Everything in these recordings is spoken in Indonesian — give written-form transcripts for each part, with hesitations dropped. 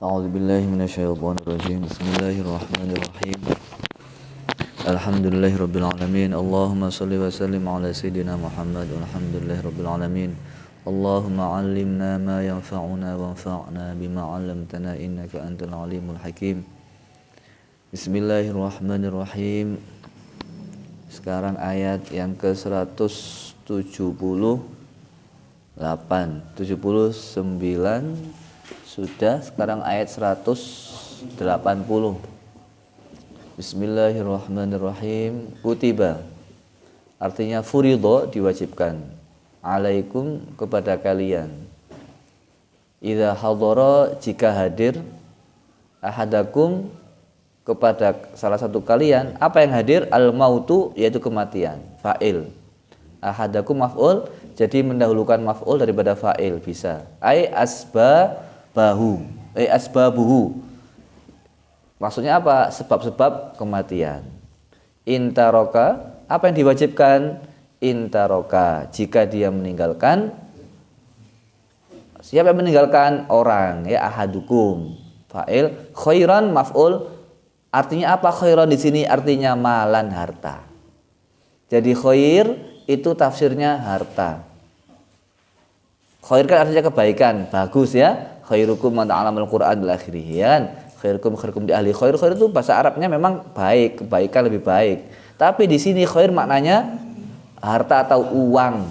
أعوذ بالله من الشيطان الرجيم بسم الله الرحمن الرحيم الحمد لله رب العالمين اللهم صل وسلم على سيدنا محمد والحمد لله رب العالمين اللهم علمنا ما ينفعنا وانفعنا بما علمتنا إنك أنت العليم الحكيم بسم الله الرحمن الرحيم. Sekarang ayat yang ke-178 79 sudah, sekarang ayat 180. Bismillahirrahmanirrahim. Kutiba artinya furidho, diwajibkan, alaikum, kepada kalian, idza hadara, jika hadir, ahadakum, kepada salah satu kalian, apa yang hadir, al mautu, yaitu kematian, fa'il. Ahadakum maf'ul, jadi mendahulukan maf'ul daripada fa'il bisa. Asbabuhu. Maksudnya apa? Sebab-sebab kematian. Intaroka, apa yang diwajibkan? Intaroka, jika dia meninggalkan. Siapa yang meninggalkan? Orang, ya, ahadukum, fa'il. Khairan maf'ul. Artinya apa khairan di sini? Artinya malan, harta. Jadi khair itu tafsirnya harta. Khair kan artinya kebaikan, bagus ya. Khairukum man ta'allamal Qur'an bil akhirian. Khairukum di ahli khair. Khair itu bahasa Arabnya memang baik, kebaikan, lebih baik. Tapi di sini khair maknanya harta atau uang.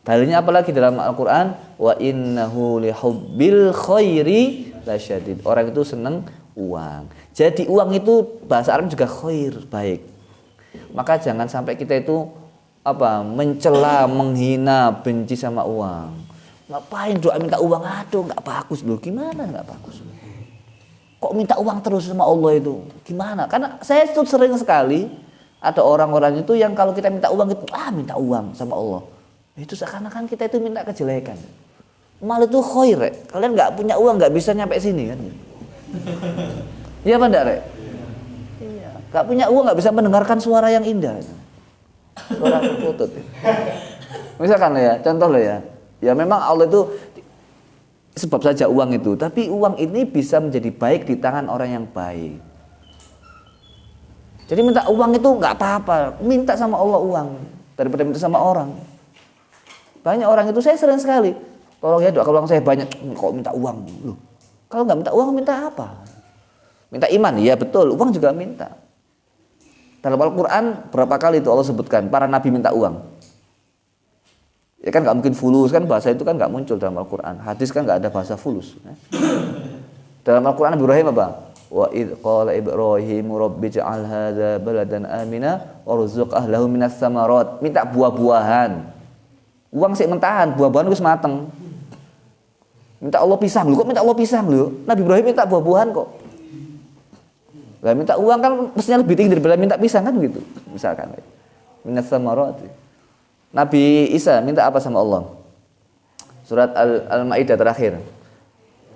Dalilnya apa lagi dalam Al-Qur'an? Wa innahu lihubbil khairi lasyadid. Orang itu senang uang. Jadi uang itu bahasa Arab juga khair, baik. Maka jangan sampai kita itu mencela, menghina, benci sama uang. Ngapain doa minta uang? Aduh, nggak bagus loh. Gimana nggak bagus? Kok minta uang terus sama Allah itu? Gimana? Karena saya itu sering sekali ada orang-orang itu yang kalau kita minta uang itu minta uang sama Allah. Itu seakan-akan kita itu minta kejelekan. Mal itu khair, Rek. Kalian nggak punya uang nggak bisa nyampe sini kan? Iya apa enggak, Rek? Iya. Nggak punya uang nggak bisa mendengarkan suara yang indah. Suara putut. Misalkan ya, contoh lo ya. Ya memang Allah itu sebab saja uang itu, tapi uang ini bisa menjadi baik di tangan orang yang baik. Jadi minta uang itu nggak apa-apa, minta sama Allah uang daripada minta sama orang. Banyak orang itu, saya sering sekali, tolong ya doa, kalau uang saya banyak, kok minta uang? Loh, kalau nggak minta uang minta apa? Minta iman, ya betul, uang juga minta. Dalam Al-Quran berapa kali itu Allah sebutkan para nabi minta uang. Ya kan nggak mungkin fulus, kan bahasa itu kan nggak muncul dalam Al-Quran. Hadis kan nggak ada bahasa fulus. Dalam Al-Quran Ibrahim apa? Wa idh qala Ibrahim rabbi ja'al hadza baladan amina warzuq ahlahu minas samarat. Minta buah-buahan. Uang sik mentahan, buah-buahan wis mateng. Minta Allah pisang, lu kok minta Allah pisang lu? Nabi Ibrahim minta buah-buahan kok. Lah minta uang kan mestinya lebih tinggi daripada minta pisang kan gitu. Misalkan minas samarat. Nabi Isa minta apa sama Allah? Surat Al-Maidah terakhir.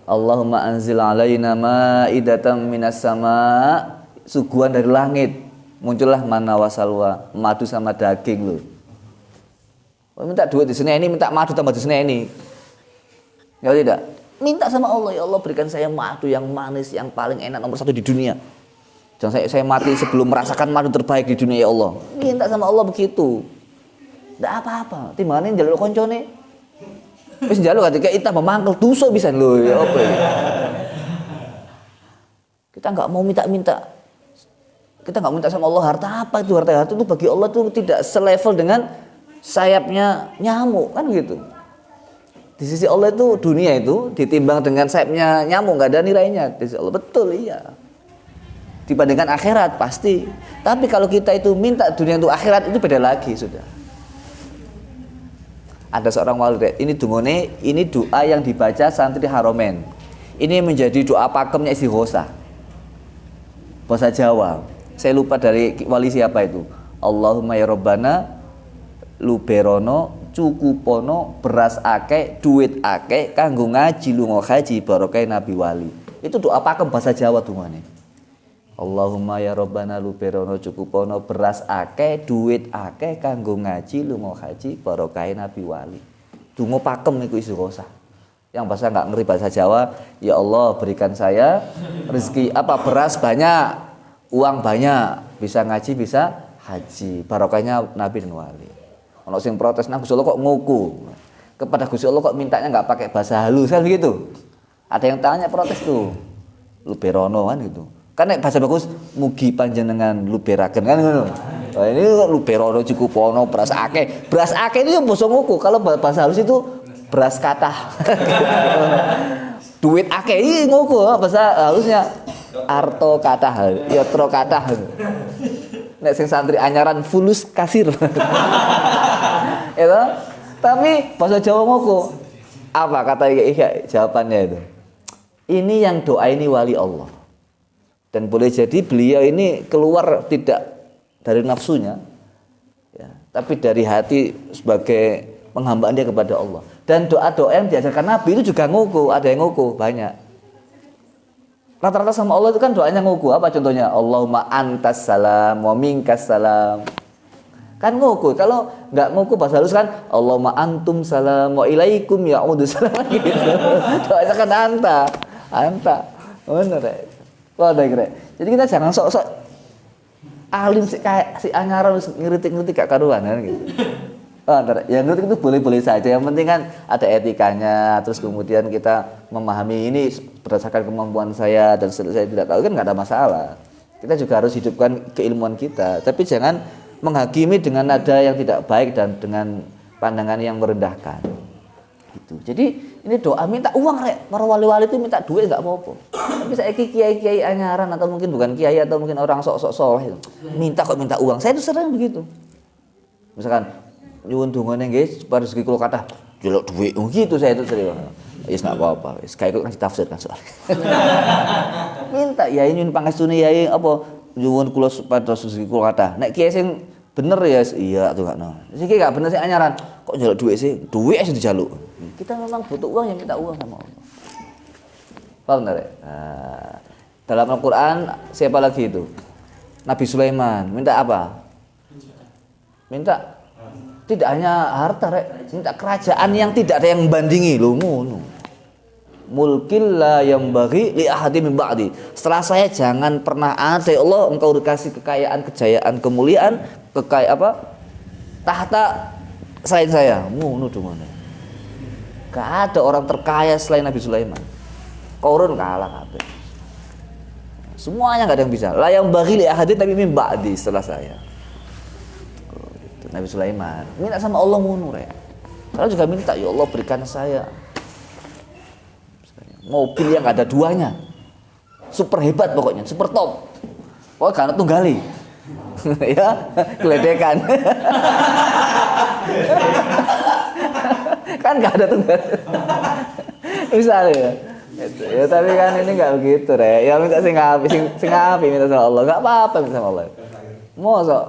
Allahumma anzil alaina ma'idatan minas sama', suguhan dari langit. Muncullah manna wa salwa, madu sama daging lu. Minta duit di sini ini, minta madu tambah di sini ini. Ya tidak? Minta sama Allah, ya Allah berikan saya madu yang manis, yang paling enak nomor 1 di dunia. Jangan saya mati sebelum merasakan madu terbaik di dunia, ya Allah. Minta sama Allah begitu. Tidak apa-apa, timbangannya jalur koncone. Wis jalur ketika kita memangkel dosa bisa lho ya apa ya. Kita enggak mau minta-minta. Kita enggak minta sama Allah harta apa itu? Harta itu bagi Allah itu tidak selevel dengan sayapnya nyamuk kan gitu. Di sisi Allah itu dunia itu ditimbang dengan sayapnya nyamuk enggak ada nilainya. Di sisi Allah betul iya. Dibandingkan akhirat pasti. Tapi kalau kita itu minta dunia untuk akhirat itu beda lagi sudah. Ada seorang wali, ini dungone, ini doa yang dibaca santri Haromen. Ini menjadi doa pakemnya istighosah. Bahasa Jawa. Saya lupa dari wali siapa itu. Allahumma ya Rabbana luberono cukupono beras akeh duit akeh kanggo ngaji lunga haji barokah nabi wali. Itu doa pakem bahasa Jawa dungane. Allahumma ya Rabbana luberono cukupono beras akeh duit akeh kanggo ngaji lunga haji barokah nabi wali. Donga pakem iku istighosah. Yang bahasa nggak ngerti bahasa Jawa, ya Allah berikan saya rezeki beras banyak, uang banyak, bisa ngaji, bisa haji. Barokahnya Nabi dan wali. Ono sing protes, nah Gusti Allah kok nguku. Kepada Gusti Allah kok mintanya nggak pakai bahasa halus kan begitu. Ada yang tanya protes tuh. Luberono kan gitu. Kan nek bahasa bagus mugi panjenengan luberaken kan ngono. Nah, ini luberono cukup ono beras akeh. Beras akeh itu yang basa nguku. Kalau bahasa halus itu beras kata. Duit akeh iki nguku bahasa halusnya arto kata, yotro kata. Nek sing santri anyaran fulus kasir. Itu. Tapi bahasa Jawa nguku. Apa kata jawabannya itu? Ini yang doa ini wali Allah. Dan boleh jadi beliau ini keluar tidak dari nafsunya, ya, tapi dari hati sebagai penghambaan dia kepada Allah. Dan doa-doa yang diajarkan Nabi itu juga nguku, ada yang nguku banyak. Rata-rata sama Allah itu kan doanya nguku. Apa contohnya? Allahumma antas salam wa minkas salam. Kan nguku. Kalau nggak nguku bahasa halus kan Allahumma antum salam wa ilaikum ya'udu salam gitu. Doanya kan anta. Bener ya. Jadi kita jangan sok-sok alim si anyaran ngeritik-ngeritik gak karuan kan gitu. Yang ngeritik itu boleh-boleh saja. Yang penting kan ada etikanya. Terus kemudian kita memahami ini berdasarkan kemampuan saya dan saya tidak tahu kan nggak ada masalah. Kita juga harus hidupkan keilmuan kita. Tapi jangan menghakimi dengan nada yang tidak baik dan dengan pandangan yang merendahkan. Gitu. Jadi ini doa minta uang rek. Para wali-wali itu minta duit nggak apa-apa. Tapi saya kiai-kiai anyaran atau mungkin bukan kiai atau mungkin orang sok-sok soleh minta uang. Saya itu sering begitu. Misalkan nyuwun dongane nggih supaya rezeki kula kathah njaluk duit gitu saya itu sering. Wis enggak apa-apa, wis kayak ngasih tafsir kan soal. Minta ya nyuwun pangestune yai apa nyuwun kula supaya rezeki kula kathah. Nek kiai sing bener ya iya tuh gak no. Iki gak bener sih anyaran. Kok njaluk duit sih? Duit sih dijaluk. Kita memang butuh uang yang minta uang sama Allah. Paham enggak? Nah, dalam Al-Qur'an siapa lagi itu? Nabi Sulaiman minta apa? Minta tidak hanya harta rek, minta kerajaan yang tidak ada yang membandingi lho ngono. Mulkil la yang bagi li ahadi min ba'di. Setelah saya jangan pernah ada ya Allah engkau dikasih kekayaan, kejayaan, kemuliaan, tahta selain saya. Ngono dongane. Gak ada orang terkaya selain Nabi Sulaiman. Korun kalah kabeh. Semuanya gak ada yang bisa. La yang bagi li ahadi tapi min ba'di setelah saya. Nabi Sulaiman minta sama Allah ngono rek. Kalau juga minta ya Allah berikan saya mobil yang ada duanya, super hebat pokoknya, super top. Pokoknya karena tunggali, ya geledekan. Kan nggak ada tunggal. Misalnya, ya tapi kan ini nggak begitu rek. Ya minta sing api minta sama Allah, nggak apa-apa minta sama Allah. Mosok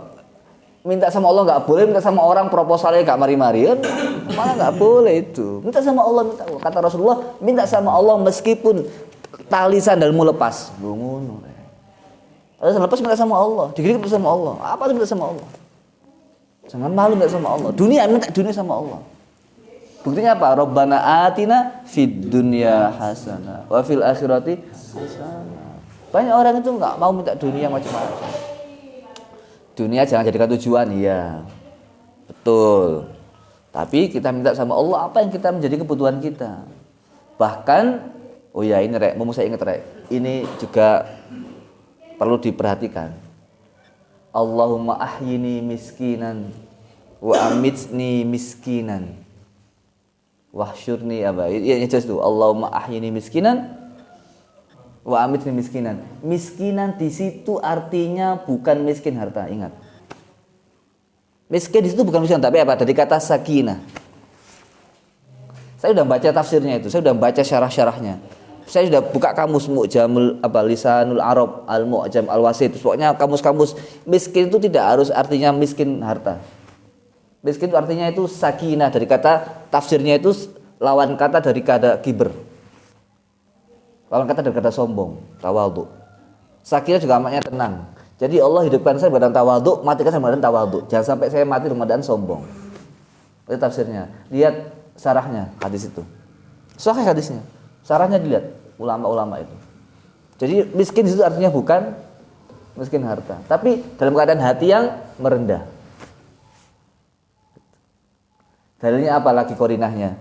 minta sama Allah nggak boleh, minta sama orang proposalnya nggak mari-mari kan malah nggak boleh itu. Minta sama Allah, minta Allah. Kata Rasulullah minta sama Allah meskipun tali sandalmu lepas ngono. Terus lepas minta sama Allah, dikit minta sama Allah, apa itu minta sama Allah. Jangan malu minta sama Allah. Dunia minta dunia sama Allah. Buktinya apa? Rabbana atina fid dunya hasanah wa fil akhirati hasanah. Banyak orang itu nggak mau minta dunia macam-macam. Dunia jangan jadikan tujuan, iya betul. Tapi kita minta sama Allah apa yang kita menjadi kebutuhan kita. Bahkan, oh ya ini rek, mau saya ingat rek, ini juga perlu diperhatikan. Allahumma ahyini miskinan wa amitni miskinan wahsyurni apa? Iya jelas tuh. Allahumma ahyini miskinan wa amitni miskinan. Miskinan di situ artinya bukan miskin harta, ingat. Miskin di situ bukan miskin, tapi apa? Dari kata sakinah. Saya sudah baca tafsirnya itu, saya sudah baca syarah-syarahnya. Saya sudah buka kamus Mu'jamul Lisanul Arab, Al-Mu'jam Al-Wasit. Pokoknya kamus-kamus miskin itu tidak harus artinya miskin harta. Miskin itu artinya itu sakinah, dari kata tafsirnya itu lawan kata dari kata kibr. Lawan kata dari kata sombong, tawadhu. Sakinah juga maknanya tenang. Jadi Allah hidupkan saya dalam tawadhu, matikan saya dalam tawadhu. Jangan sampai saya mati dalam keadaan sombong. Itu tafsirnya. Lihat syarahnya hadis itu. Sahih hadisnya. Sarahnya dilihat ulama-ulama itu. Jadi miskin itu artinya bukan miskin harta, tapi dalam keadaan hati yang merendah. Dalilnya apa lagi korinahnya?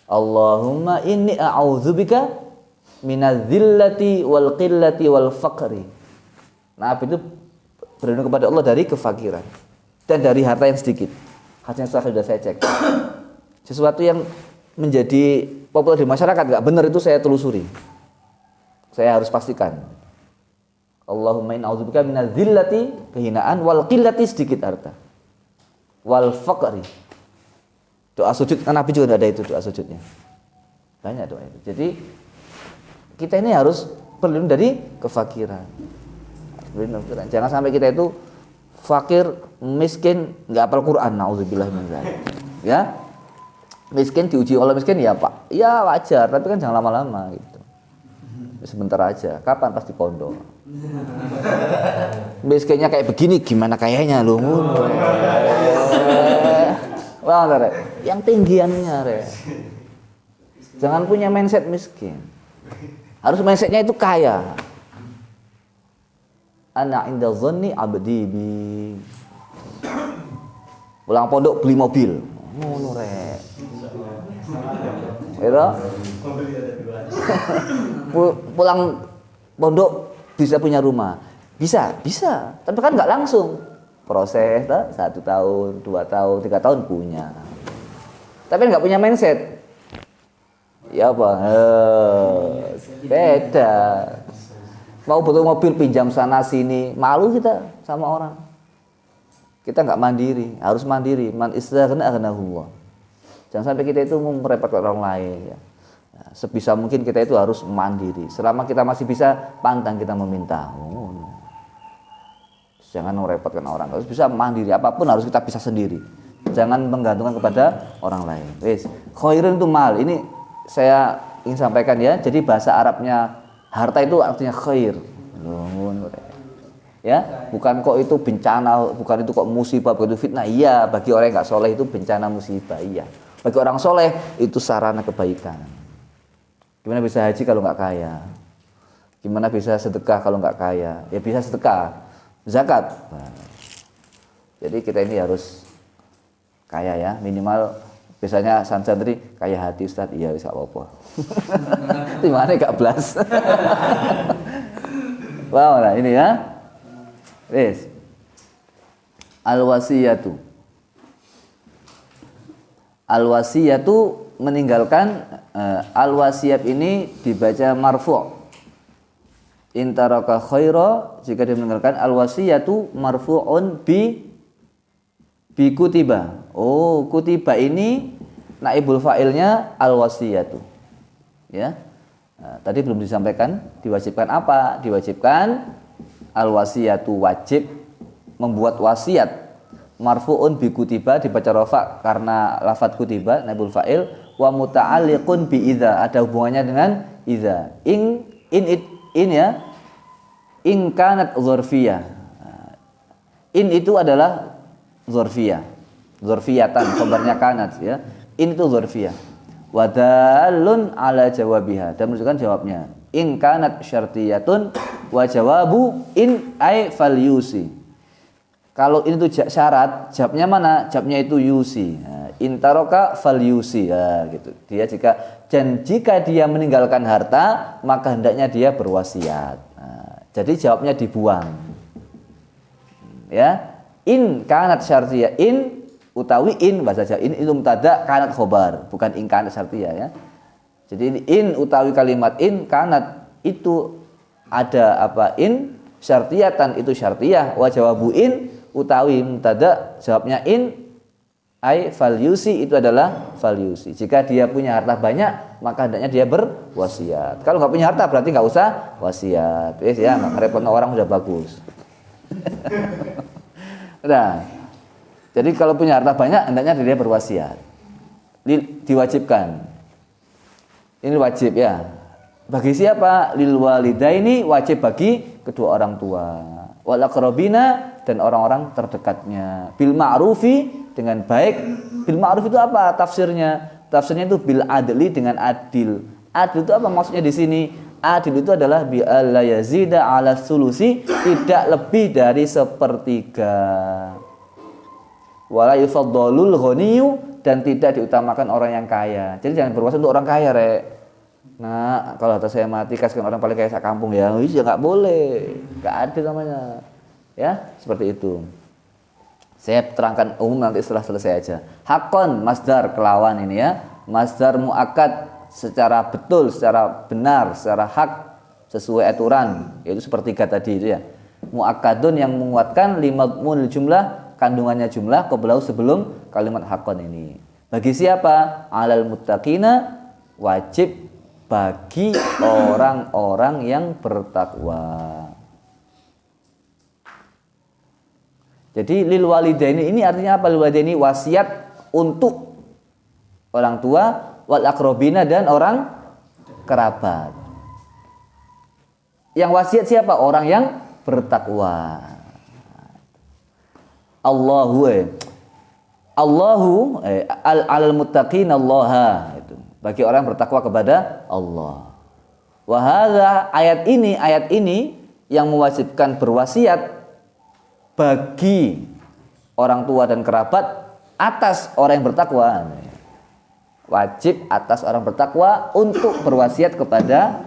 Allahumma inni a'udzubika minadz-dzillati wal qillati wal faqri. Nah, itu berlindung kepada Allah dari kefakiran dan dari harta yang sedikit. Hadisnya sudah saya cek. Sesuatu yang menjadi populer di masyarakat enggak benar itu saya telusuri. Saya harus pastikan. Allahumma inni a'udzubika minadz-dzillati, kehinaan, wal qillati, sedikit harta. Wal faqri. Doa sujud kan Nabi juga ada itu doa sujudnya. Banyak doa itu. Jadi kita ini harus berlindung dari kefakiran. Jangan sampai kita itu fakir, miskin, enggak hafal Quran, naudzubillah min dzalik. Ya. Miskin diuji oleh miskin ya, Pak. Ya wajar, tapi kan jangan lama-lama gitu. Sebentar aja. Kapan pasti pondok. Miskinnya kayak begini gimana kayaknya lu. Wah, yang tinggiannya, Re. Jangan punya mindset miskin. Harus mindsetnya itu kaya. Ana inda dhanni abdi bi. Pulang pondok beli mobil. Ngono, Re. Gitu? Pulang pondok bisa punya rumah. Bisa. Tapi kan nggak langsung. Proses 1 tahun, 2 tahun, 3 tahun punya. Tapi nggak punya mindset. Ya apa? Beda. Mau butuh mobil pinjam sana sini, malu kita sama orang. Kita nggak mandiri, harus mandiri. Man istaghna aghnahullah. Jangan sampai kita itu merepotkan orang lain. Ya. Nah, sebisa mungkin kita itu harus mandiri. Selama kita masih bisa, pantang kita meminta. Jangan merepotkan orang. Harus bisa mandiri. Apapun harus kita bisa sendiri. Jangan menggantungkan kepada orang lain. Wis, khairun itu mal. Ini saya ingin sampaikan ya. Jadi bahasa Arabnya harta itu artinya khair. Ya, bukan kok itu bencana, bukan itu kok musibah, bukan itu fitnah. Iya, bagi orang yang enggak soleh itu bencana musibah. Iya. Bagi orang soleh itu sarana kebaikan. Gimana bisa haji kalau enggak kaya? Gimana bisa sedekah kalau enggak kaya? Ya bisa sedekah. Zakat. Nah, jadi kita ini harus kaya ya, minimal biasanya santri kaya hati Ustaz, iya bisa apa-apa. Di mana gak blas. Wow, nah ini ya. Wes. Al-wasiyatu. Al-wasiyatu meninggalkan al-wasiyat ini dibaca marfu'. Intaraka khaira, jika dia meninggalkan al-wasiyatu marfu'un bi kutiba. Oh, kutiba ini naibul fa'ilnya al-wasiyatu. Ya. Nah, tadi belum disampaikan diwajibkan apa? Diwajibkan al-wasiyatu, wajib membuat wasiat. Marfu'un bi kutiba dibaca rafa karena lafadz kutiba naibul fa'il, wa muta'alliqun bi idza, ada hubungannya dengan idza. In ya, in kanat dzarfiyah. In itu adalah dzarfiyah. Dzarfiyatan, khabarnya kanat ya. In itu dzarfiyah. Wa dalun ala jawabiha, dan menunjukkan jawabnya. In kanat syartiyatun wa jawabu in ay falyusi. Kalau ini itu syarat, jawabnya mana? Jawabnya itu yusi. In taraka falyusi. Ya, gitu. Dia jika dia meninggalkan harta, maka hendaknya dia berwasiat. Nah, jadi jawabnya dibuang. Ya, in kanat syartiyah, in utawi in bahasa Jawa, in itu mubtada, kanat khobar, bukan in kanat syartiyah ya. Jadi in utawi kalimat in kanat itu ada apa? In syartiyatan itu syartiyah, wa jawabu in utawi mubtada, jawabnya in ai falyusi itu adalah falyusi. Jika dia punya harta banyak, maka hendaknya dia berwasiat. Kalau nggak punya harta berarti nggak usah wasiat. Wis ya, nggak ngerepotkan orang udah bagus. Nah, jadi kalau punya harta banyak, hendaknya dia berwasiat. Diwajibkan. Ini wajib ya. Bagi siapa? Lil walidaini, wajib bagi kedua orang tua. Wal aqrabina, dan orang-orang terdekatnya. Bil ma'rufi, dengan baik. Bil ma'ruf itu apa tafsirnya? Tafsirnya itu bil adli, dengan adil. Adil itu apa maksudnya di sini? Adil itu adalah bi alla yazida ala sulusi, tidak lebih dari sepertiga. Wala yufaddalul ghaniyyu, dan tidak diutamakan orang yang kaya. Jadi jangan berwasiat untuk orang kaya, Rek. Nah, kalau harta saya mati kasihkan orang paling kaya sak kampung ya. Ya enggak boleh. Enggak adil namanya. Ya, seperti itu. Saya terangkan umum nanti setelah selesai aja. Hakon masdar kelawan ini ya. Masdar muakkad secara betul, secara benar, secara hak, sesuai aturan, yaitu sepertiga tadi itu ya. Muakkadun yang menguatkan limadmunil jumlah, kandungannya jumlah qablahu sebelum kalimat hakon ini. Bagi siapa? Alal muttaqina, wajib bagi orang-orang yang bertakwa. Jadi lil walidaini ini artinya apa? Lil walidaini wasiat untuk orang tua, wal aqrabina dan orang kerabat. Yang wasiat siapa? Orang yang bertakwa. Allahu alal muttaqin Allah, itu bagi orang yang bertakwa kepada Allah. Wa hadza, ayat ini yang mewajibkan berwasiat bagi orang tua dan kerabat atas orang yang bertakwa. Wajib atas orang bertakwa untuk berwasiat kepada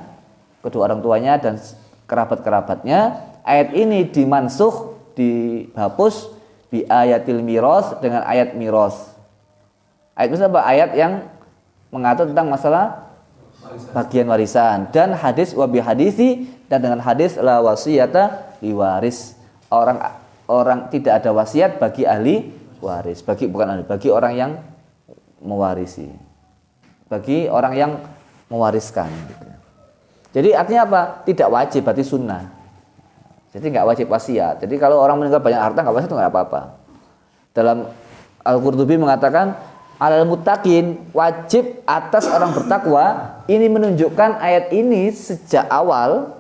kedua orang tuanya dan kerabat-kerabatnya. Ayat ini dimansuh, dihapus bi ayatil miros, dengan ayat miros. Ayat miros apa? Ayat yang mengatur tentang masalah bagian warisan, dan hadis wabi hadisi, dan dengan hadis la wasiyata liwaris. Orang tidak ada wasiat bagi ahli waris, bagi orang yang mewarisi, bagi orang yang mewariskan. Jadi artinya apa? Tidak wajib, berarti sunnah. Jadi nggak wajib wasiat. Jadi kalau orang meninggal banyak harta nggak wasiat itu nggak apa-apa. Dalam Al-Qurtubi mengatakan alal muttaqin, wajib atas orang bertakwa. Ini menunjukkan ayat ini sejak awal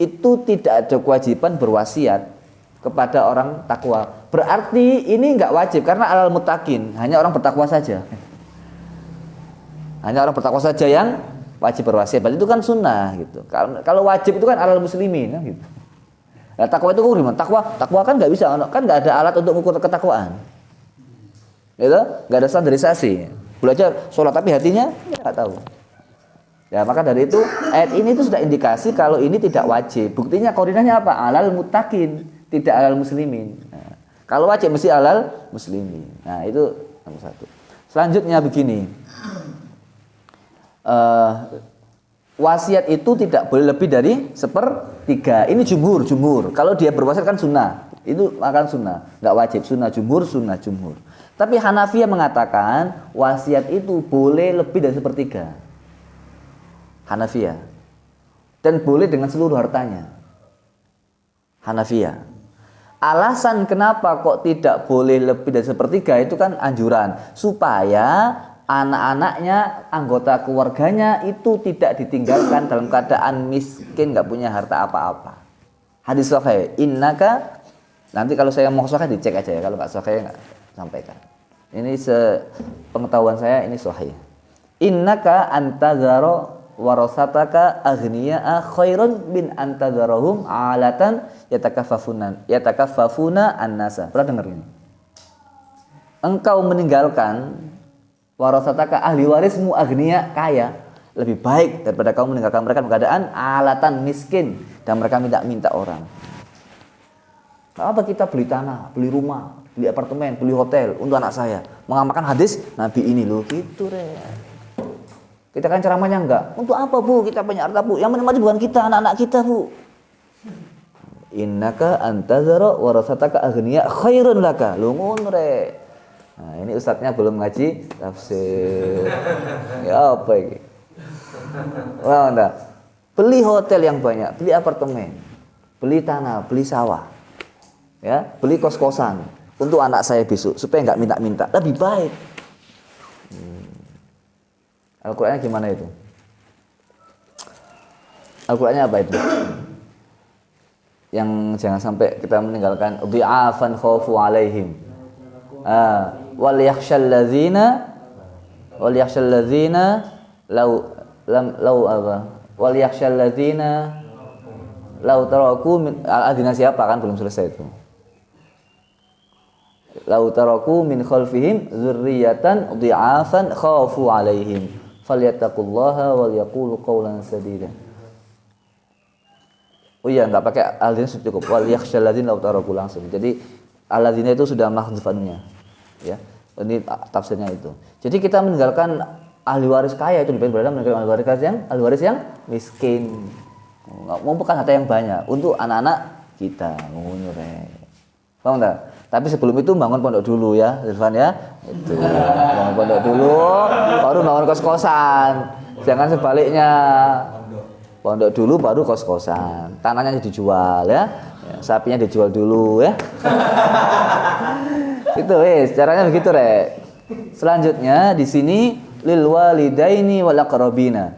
itu tidak ada kewajiban berwasiat kepada orang takwa. Berarti ini enggak wajib karena alal muttaqin, hanya orang bertakwa saja. Hanya orang bertakwa saja yang wajib berwasiat. Berarti itu kan sunnah gitu. Kalau wajib itu kan alal muslimin kan gitu. Nah, takwa itu gimana? Takwa kan enggak bisa, kan enggak ada alat untuk mengukur ketakwaan. Gitu? Enggak ada standarisasi. Boleh aja sholat tapi hatinya enggak tahu. Ya, maka dari itu ayat ini itu sudah indikasi kalau ini tidak wajib. Buktinya koordinatnya apa? Alal muttaqin, tidak alal muslimin. Nah, kalau wajib mesti alal muslimin. Nah, itu nomor satu. Selanjutnya begini. Wasiat itu tidak boleh lebih dari sepertiga. Ini jumhur. Kalau dia berwasiat kan sunnah. Itu akan sunnah. Enggak wajib, sunnah jumhur. Tapi Hanafiyah mengatakan wasiat itu boleh lebih dari sepertiga. Hanafiyah. Dan boleh dengan seluruh hartanya. Hanafiyah. Alasan kenapa kok tidak boleh lebih dari sepertiga itu kan anjuran supaya anak-anaknya, anggota keluarganya itu tidak ditinggalkan dalam keadaan miskin, nggak punya harta apa-apa. Hadis sahih, innaka, nanti kalau saya mau sahih dicek aja ya, kalau nggak sahih nggak sampaikan. Ini sepengetahuan saya ini sahih. Innaka antazaro warasataka aghniya'a khairun bin antazarahum alatan yatakaffafuna an-nasa. Pernah dengar ini? Engkau meninggalkan warasataka, ahli warismu, aghniya, kaya, lebih baik daripada kamu meninggalkan mereka dalam keadaan alatan, miskin, dan mereka minta-minta orang. Apa kita beli tanah, beli rumah, beli apartemen, beli hotel untuk anak saya, mengamalkan hadis Nabi ini loh, gitu re. Kita kan ceramahnya enggak. Untuk apa bu? Kita banyak harta bu. Yang menikmati bukan kita, anak-anak kita bu. Innaka antazara warasataka aghniya khairun laka. Lungun re. Nah, ini ustadznya belum ngaji tafsir. Ya apa ini? Wah, enggak. Beli hotel yang banyak, beli apartemen, beli tanah, beli sawah. Ya, beli kos-kosan untuk anak saya besok supaya enggak minta-minta. Lebih baik. Al-Qur'annya gimana itu? Al-Qur'annya apa itu? Yang jangan sampai kita meninggalkan dhi'afan khaufu alaihim. Wal yakhshal ladzina Wal yakhshal ladzina law apa? Wal yakhshal ladzina law taraku min al-adina siapa kan belum selesai itu. Law taraku min khalfihim dzurriyyatan dhi'afan khafu 'alaihim falyattaqullaha wal yaqulu qawlan sadida. Oh iya, enggak pakai al-ladzina cukup. Wal yakhshal ladzina law taraku langsung. Jadi al-ladzina itu sudah mahdzuf-nya. Ya. Ini tafsirnya itu. Jadi kita meninggalkan ahli waris kaya itu lebih berbeda meninggalkan ahli waris yang miskin. Mau bukan harta yang banyak untuk anak-anak kita. Paham enggak? Tapi sebelum itu bangun pondok dulu ya, Irfan ya. Itu. Bangun pondok dulu, baru bangun kos-kosan. Jangan sebaliknya. Pondok dulu baru kos-kosan. Tanahnya dijual ya. Sapinya dijual dulu ya. Itu caranya begitu, Rek. Selanjutnya di sini lil walidaini wal aqrabina.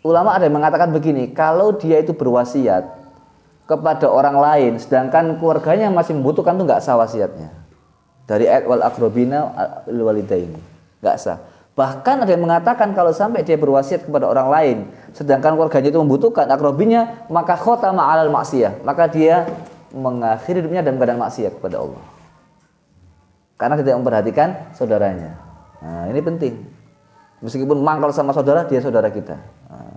Ulama ada yang mengatakan begini, kalau dia itu berwasiat kepada orang lain sedangkan keluarganya masih membutuhkan itu enggak sah wasiatnya. Dari ayat wal aqrabina lil walidaini. Enggak sah. Bahkan ada yang mengatakan kalau sampai dia berwasiat kepada orang lain sedangkan keluarganya itu membutuhkan aqrabinya, maka khotama 'alal maksiyah. Maka dia mengakhiri hidupnya dalam keadaan maksiat kepada Allah. Karena tidak memperhatikan saudaranya. Nah, ini penting. Meskipun mangkal sama saudara, dia saudara kita. Nah,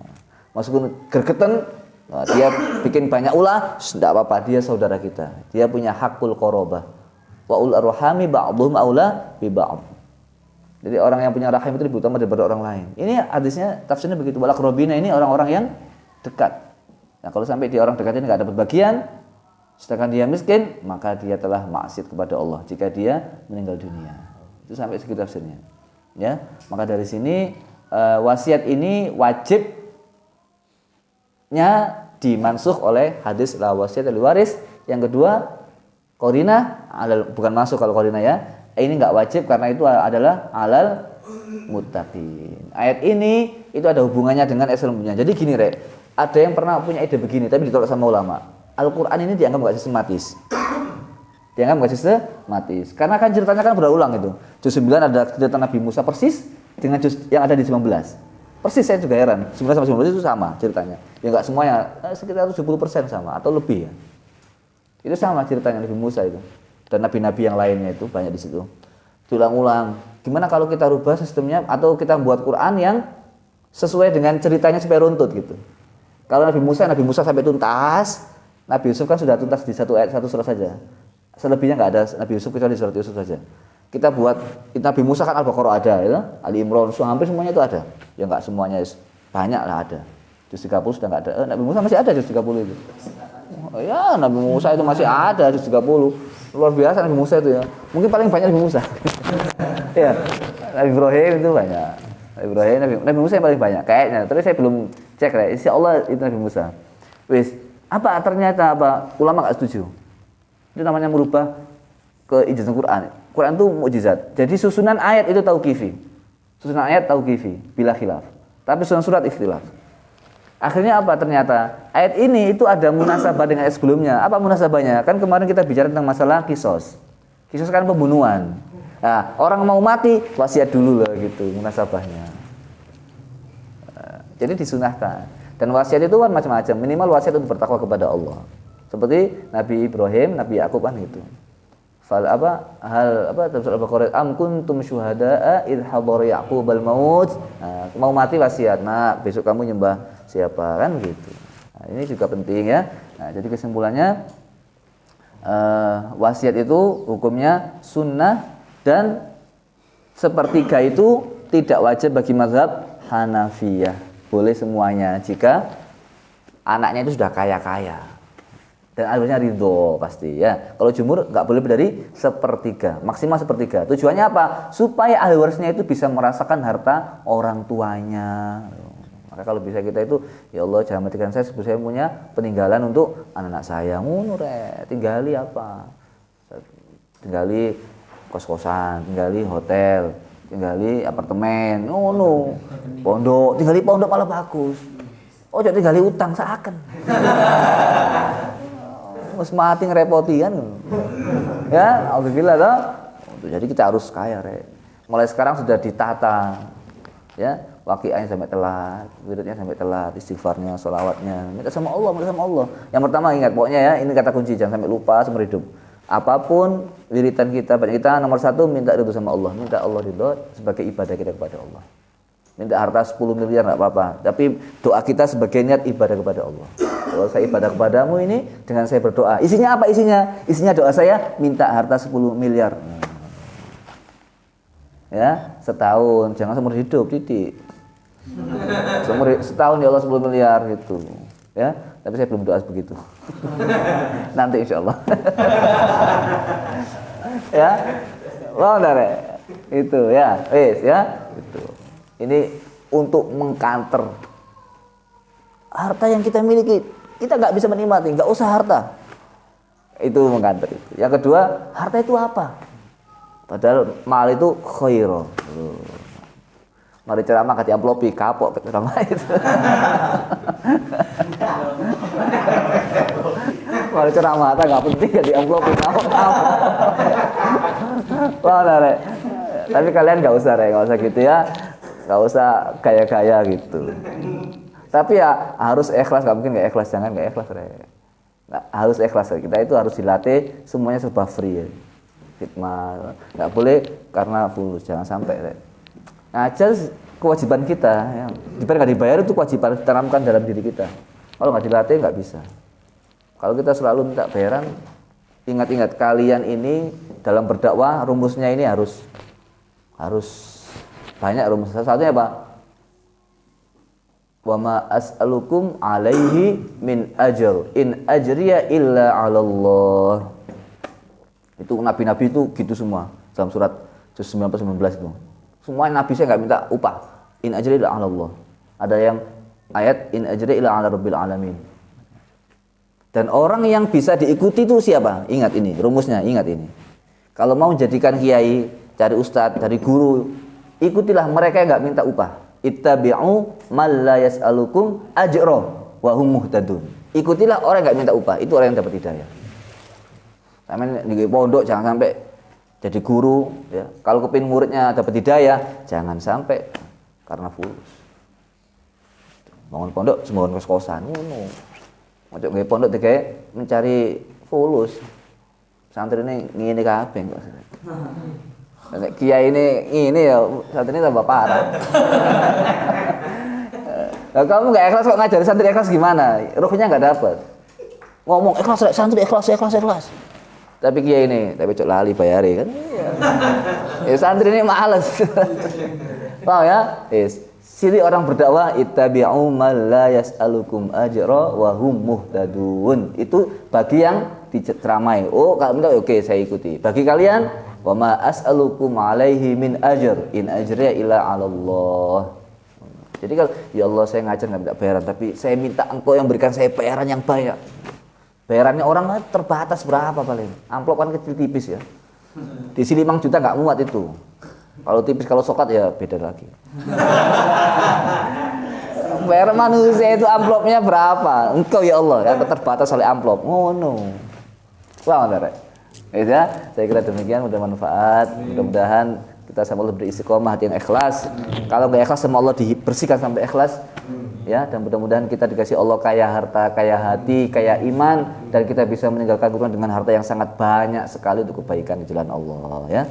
meskipun gergeten, nah, dia bikin banyak ulah, tidak apa-apa, dia saudara kita. Dia punya hakul qarabah. Wa ul arhami ba'dhum aula bi ba'd. Jadi orang yang punya rahim itu lebih utama daripada orang lain. Ini hadisnya tafsirnya begitu. Wal aqrabina ini orang-orang yang dekat. Nah, kalau sampai dia orang dekat ini enggak dapat bagian, sedangkan dia miskin, maka dia telah maksiat kepada Allah jika dia meninggal dunia. Itu sampai segitu tafsirnya. Ya, maka dari sini wasiat ini wajibnya dimansuh oleh hadis la wasiat li waris. Yang kedua, qarinah bukan masuk kalau qarinah ya. Ini enggak wajib karena itu adalah alal muttaqin. Ayat ini itu ada hubungannya dengan ayat sebelumnya. Jadi gini, Rek, ada yang pernah punya ide begini tapi ditolak sama ulama. Al-Quran ini dianggap nggak sistematis. Dianggap nggak sistematis. Karena kan ceritanya kan berulang itu. Juz 9 ada cerita Nabi Musa persis dengan juz yang ada di 19. Persis, saya juga heran. 9 sama 19 itu sama ceritanya. Ya nggak semuanya, sekitar 70% sama atau lebih ya. Itu sama ceritanya Nabi Musa itu. Dan nabi-nabi yang lainnya itu banyak di situ. Diulang-ulang. Gimana kalau kita rubah sistemnya atau kita buat Quran yang sesuai dengan ceritanya supaya runtut gitu. Kalau Nabi Musa sampai tuntas. Nabi Yusuf kan sudah tuntas di satu ayat, satu surat saja. Selebihnya nggak ada Nabi Yusuf kecuali surat Yusuf saja. Kita buat Nabi Musa kan Al-Baqarah ada, ya? Ali Imran, hampir semuanya itu ada. Ya nggak semuanya, banyak lah ada. Juz 30 sudah nggak ada. Nabi Musa masih ada juz 30 itu. Oh ya, Nabi Musa itu masih ada juz 30. Luar biasa Nabi Musa itu ya. Mungkin paling banyak Nabi Musa. Ya, Nabi Ibrahim itu banyak. Nabi Musa yang paling banyak kayaknya. Tapi saya belum cek ya. Insya Allah itu Nabi Musa. Wis. Apa ternyata ulama nggak setuju? Itu namanya merubah keijazan Quran. Quran itu mukjizat. Jadi susunan ayat itu tauqifi. Susunan ayat tauqifi bila khilaf. Tapi susunan surat ikhtilaf. Akhirnya apa ternyata? Ayat ini itu ada munasabah dengan ayat sebelumnya. Apa munasabahnya? Kan kemarin kita bicara tentang masalah kisos. Kisos kan pembunuhan. Nah, orang mau mati wasiat dulu lah gitu munasabahnya. Jadi disunahkan. Dan wasiat itu kan macam-macam. Minimal wasiat untuk bertakwa kepada Allah. Seperti Nabi Ibrahim, Nabi Yakub kan gitu. Tafsir Al-Baqarah am kuntum syuhada'a idh hadara Yaqubal maut. Nah, mau mati wasiat. Nah, besok kamu nyembah siapa kan gitu. Nah, ini juga penting ya. Nah, jadi kesimpulannya wasiat itu hukumnya sunnah dan sepertiga itu tidak wajib bagi mazhab Hanafiyah. Boleh semuanya jika anaknya itu sudah kaya-kaya dan akhirnya ridho pasti ya. Kalau jumhur nggak boleh lebih dari sepertiga, maksimal sepertiga. Tujuannya apa? Supaya ahli warisnya itu bisa merasakan harta orang tuanya. Maka kalau bisa kita itu, ya Allah jangan matikan saya sebelum saya punya peninggalan untuk anak-anak saya. Tinggali apa? Tinggali kos-kosan, tinggali hotel, tinggali apartemen, pondok, tinggali pondok malah bagus. Oh, jadi tinggali utang seakan. Mas mati ngerepoti kan. Ya, alhamdulillah toh. Jadi kita harus kaya, Rek. Mulai sekarang sudah ditata. Ya, waqiahnya sampai telat, wiridnya sampai telat, istighfarnya, sholawatnya, minta sama Allah, minta sama Allah. Yang pertama ingat, pokoknya ya, ini kata kunci, jangan sampai lupa seumur hidup. Apapun wiridan kita, kita nomor satu minta ridho sama Allah, minta Allah ridho sebagai ibadah kita kepada Allah. Minta harta 10 miliar nggak apa-apa, tapi doa kita sebagai niat ibadah kepada Allah. Kalau saya ibadah kepadamu ini dengan saya berdoa, isinya apa isinya? Isinya doa saya minta harta 10 miliar. Ya, setahun, jangan seumur hidup, titik. Setahun ya Allah 10 miliar gitu. Ya, tapi saya belum doa begitu. Nanti insya Allah. Ya, wah itu ya, ya, itu. Ini untuk mengkanter harta yang kita miliki, kita nggak bisa menikmati, nggak usah harta. Itu mengkanter itu. Yang kedua, harta itu apa? Padahal mal itu khairah. Mari ceramah ke diamplopi kapok ceramah itu. Mari ceramah nggak penting ya diamplopi kapok. Wah, tapi kalian nggak usah gitu ya. Nggak usah gaya-gaya gitu. Tapi ya harus ikhlas, nggak mungkin nggak ikhlas, jangan nggak ikhlas Nah, harus ikhlas. Kita itu harus dilatih semuanya serba free ya. Khidmat, nggak boleh karena fulus, jangan sampai. Ngajar kewajiban kita, ya. Dibayar nggak dibayar itu kewajiban ditanamkan dalam diri kita. Kalau nggak dilatih nggak bisa. Kalau kita selalu minta bayaran, ingat-ingat kalian ini dalam berdakwah rumusnya ini harus banyak rumus. Salah satunya apa? Wa ma as'alukum alaihi min ajr in ajriya illa 'ala Allah. Itu nabi-nabi itu gitu semua dalam surat 19 itu. Semua nabi saya nggak minta upah. In ajri illa 'ala Allah. Ada yang ayat in ajri illa 'ala rabbil alamin. Dan orang yang bisa diikuti itu siapa? Ingat ini, rumusnya, ingat ini. Kalau mau jadikan kiai, cari ustadz, cari guru, ikutilah mereka yang nggak minta upah. Ittabi'u man la yas'alukum ajra wa hum muhtadun. Ikutilah orang yang nggak minta upah, itu orang yang dapat hidayah. Sampai di pondok jangan sampai jadi guru ya. Kalau kepin muridnya dapat hidayah, jangan sampai karena fulus. Bangun pondok sembangun kos-kosan ngono. Ojo nggih pondok dikae mencari fulus. Santri ini ngene kabeh kok. Nek kiai ini ya santri ini tambah parah. Nah, kamu nggak ikhlas kok ngajari santri ikhlas gimana? Ruhnya nggak dapat. Ngomong ikhlas santri ikhlas. Tapi kiai ini, tapi cok lali bayari kan. Ya santri ini males. Paham ya? Siri orang berdakwah ittabi'u man la yas'alukum ajra wa hum muhtadun. Itu bagi yang diceramai. Oh, kalau minta oke saya ikuti. Bagi kalian wa ma as'alukum alaihi min ajr in ajriya illa 'ala Allah. Jadi kalau ya Allah saya ngajar enggak minta bayaran, tapi saya minta engkau yang berikan saya bayaran yang banyak. Bayarannya orang terbatas berapa paling? Amplop kan kecil tipis ya. Di sini 5 juta nggak muat itu. Kalau tipis kalau sokat ya beda lagi. Bayar manusia itu amplopnya berapa? Engkau ya Allah yang terbatas oleh amplop. Oh no. Wah, benar. Ya, saya kira demikian, mudah manfaat. Mudah-mudahan kita sama Allah beristiqomah, hati yang ikhlas. Kalau nggak ikhlas sama Allah dibersihkan sampai ikhlas. Ya, dan mudah-mudahan kita dikasih Allah kaya harta, kaya hati, kaya iman, dan kita bisa meninggalkan kuburan dengan harta yang sangat banyak sekali untuk kebaikan di jalan Allah ya.